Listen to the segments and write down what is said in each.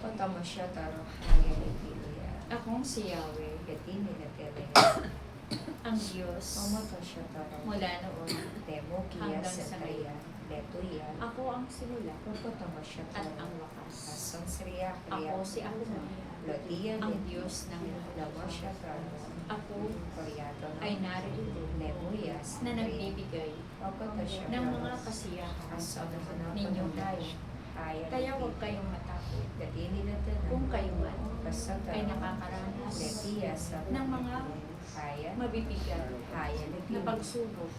Opatamasya taro haya nitilia. Akong si Yahweh, Gatini na tere. ang Diyos, Omatasya taro. mula noon Demo kiya hanggang sa sa kaya. ngayon. Letuya. Ako ang simula Opatamasya at taro. ang wakas. Asang sriya kriya. Ako si Ako, Lotia ang ni. Diyos ng Lamasya taro. Ako Koryado na. ay narito Lemuya sa na kaya. nagbibigay Opatasya ng taro. mga kasiyahan Asang naman ninyong lahat. Haya Kaya nitilia. huwag kayong matakot Gatini na tere. kung kayo man Basta ay taro. nakakaranas Letia sa ng mga haya. mabibigat Haya na nitilia. pagsubok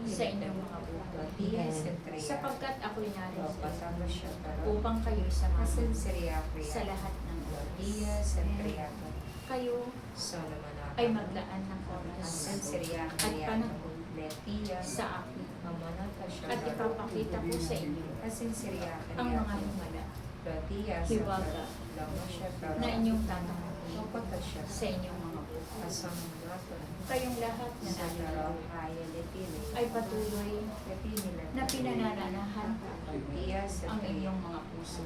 sa inyong mga buhay. Lotia sa kaya. Sapagkat ako'y narito Opatama siya taro. upang kayo samahan Asan sriya sa kriya. lahat ng Lotia oras. sa kriya. Kayo Solomon ay maglaan ng oras Asan sriya at kriya. panahon Letia sa akin Mamanata siya at taro. ipapakita ko sa inyo Asan sriya kriya. ang mga himala Lotia sa hiwaga Lama siya taro. na inyong tatahakin Opata siya. sa inyong mga buhay. Asang nato. Kayong lahat na Sa taro. narito Haya letili. ay patuloy Letili na pinanananahan Lotia sa ang kriya. inyong mga puso.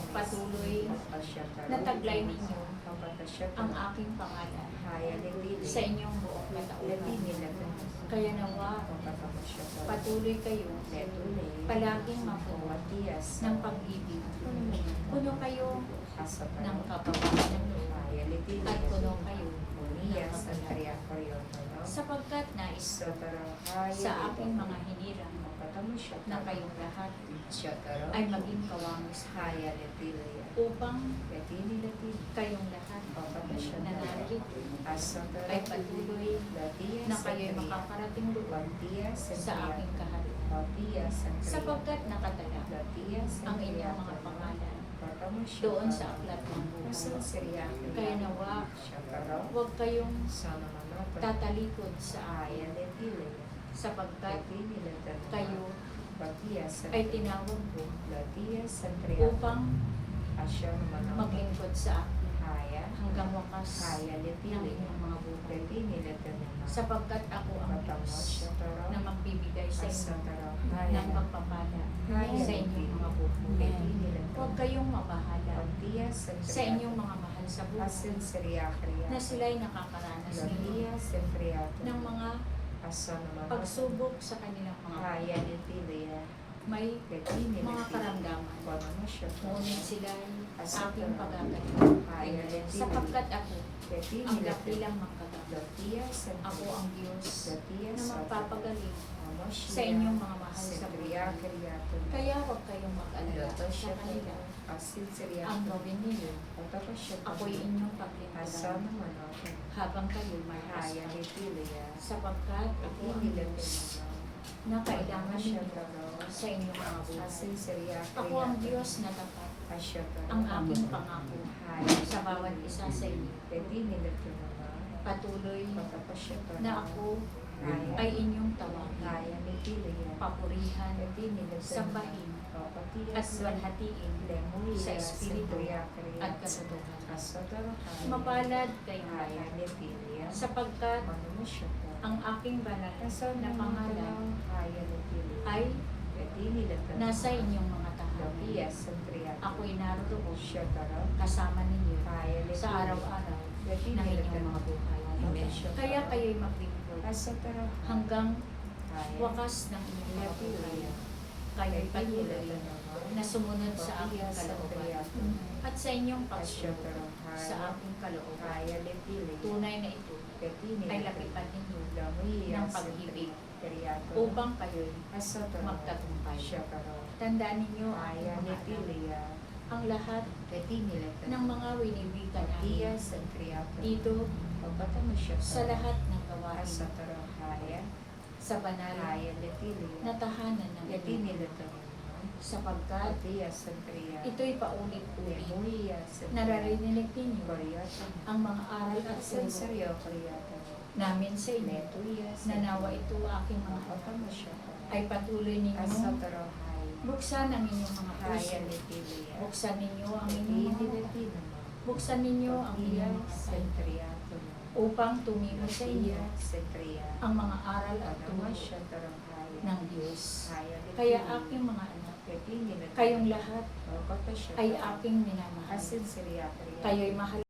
Patuloy Asya taro. na taglay ninyo Opata siya ang taro. aking pangalan Haya letili. sa inyong buong katauhan. Letili na to. Kaya nawa, Opatama siya taro. patuloy kayo Letuli. palaging mapuno Matias. ng pag-ibig. Puno kayo Asa pa. ng kapapaan ng loob Haya letili. at puno kayo Unias sa kriya koryo. sapagkat nais Sa taro. Haya sa aking mga hinirang Opatama siya na taro. kayong lahat Siya taro. ay maging kawangis Haya letili. upang Letili letili. kayong lahat Opatama siya na taro. narito Asa taro. ay patuloy Latias na sa kayo'y kriya. makakarating doon Latias sa kriya. aking kaharian Latias sa kriya. sapagkat nakatala Latias sa ang kriya. inyong mga pangalan Opatama siya doon taro. sa aklat ng Asan buhay. sriya kriya. Kaya nawa, Siya taro. huwag kayong Sana manata. tatalikod sa Haya akin letili. sapagkat Letili letili. kayo Latias sa ay tinawag ko Latias sa kriya. upang Asya manata. maglingkod sa akin Haya. hanggang wakas Haya ng letili. inyong mga buhay. Letili letili. Sapagkat ako ang Opatama Diyos siya taro. na magbibigay sa Asa inyo taro. ng pagpapala Haya sa inyong mga buhay. Letili letili. Huwag kayong mabahala Latias sa kriya. sa inyong mga mahal sa buhay Asan sriya kriya. na sila'y nakakaranas ninyo Latias sa kriya. ng mga Asa naman. pagsubok sa kanilang mga Haya buhay. letili. May Letili mga letili. karamdaman. Opatama siya taro. Ngunit sila'y Asa aking taro. pagagaling. Haya letili. Sapagkat ako Letili ang letili. dakilang magkagaling. Latias sa Ako ang Diyos Latias na magpapagaling Amasya. sa inyong mga mahal sa Kriya buhay. kriya. Kaya huwag kayong mag-alala sa kanila. Asin sriya. Ang gawin ninyo, Opatama siya taro. ako'y inyong Asa paglingkuran naman ako. habang kayo may Haya hasta. letili. Sapagkat ako ang Letili Diyos letili. na kailangan Siya ninyo taro. sa inyong mga buhay. Asin sriya. Ako ang Diyos na tapat. Asya taro. Ang aking pangako Haya. sa bawat isa sa inyo. Letili letili. Patuloy Opatama siya taro. na ako Haya. ay inyong tawagin, Haya letili. papurihan, Letili letili. sambahin, Opatias. at luwalhatiin Lemuya. sa Espiritu Kriya kriya. at katotohanan. Asa taro. Haya. Mapalad kayong Haya lahat, letili. sapagkat Ano siya taro. ang aking banal na pangalan Haya letili. ay Letili letili. nasa inyong mga tahanan. Latias sa kriya. Ako'y naroon Siya taro. kasama ninyo Haya letili. sa araw-araw Letili ng inyong letili. mga buhay. Amen. Siya Kaya taro. kayo'y maglingkod Asa taro. hanggang Haya. wakas ng inyong mga buhay. Letili. Kayo'y Letili patuloy letili. na sumunod sa aking Latias sa kriya. kalooban at sa inyong Asya pagsunod taro. sa Haya. aking kalooban. Haya letili. Tunay na ito Letili. ay lapitan ninyo Lamuya ng sa pag-ibig kriya. upang kayo'y Asa taro. magtagumpay. Siya taro. Tandaan ninyo ang Haya mga anak, letili. ang lahat Letili letili. ng mga winiwigan namin Latias sa kriya. dito Opatama siya sa taro. lahat ng gawain Asa taro. Haya. sa banal Haya letili. na tahanan ng Letili Diyos, letili. sapagkat Latias sa kriya. ito'y paulit-ulit. Lemuya sa Nararinig ninyo Koryata. ang mga aral at Sa turo saryo koryata. namin sa inyo Letuya sa na nawa ito aking mga anak Opatama siya. ay patuloy Asa ninyo taro. Haya. buksan ang inyong mga Haya puso. letili. Buksan ninyo ang inyong Letili mga mata. letili. Buksan ninyo ang inyong mga sa mata kriya. upang tumimo sa inyo Sa kriya. ang mga aral at Opatama turo siya taro. Haya. ng Diyos. Haya letili. Kaya aking mga anak, Kayong lahat ay ay aking minamahal. asin siriya priya. Kayo'y mahal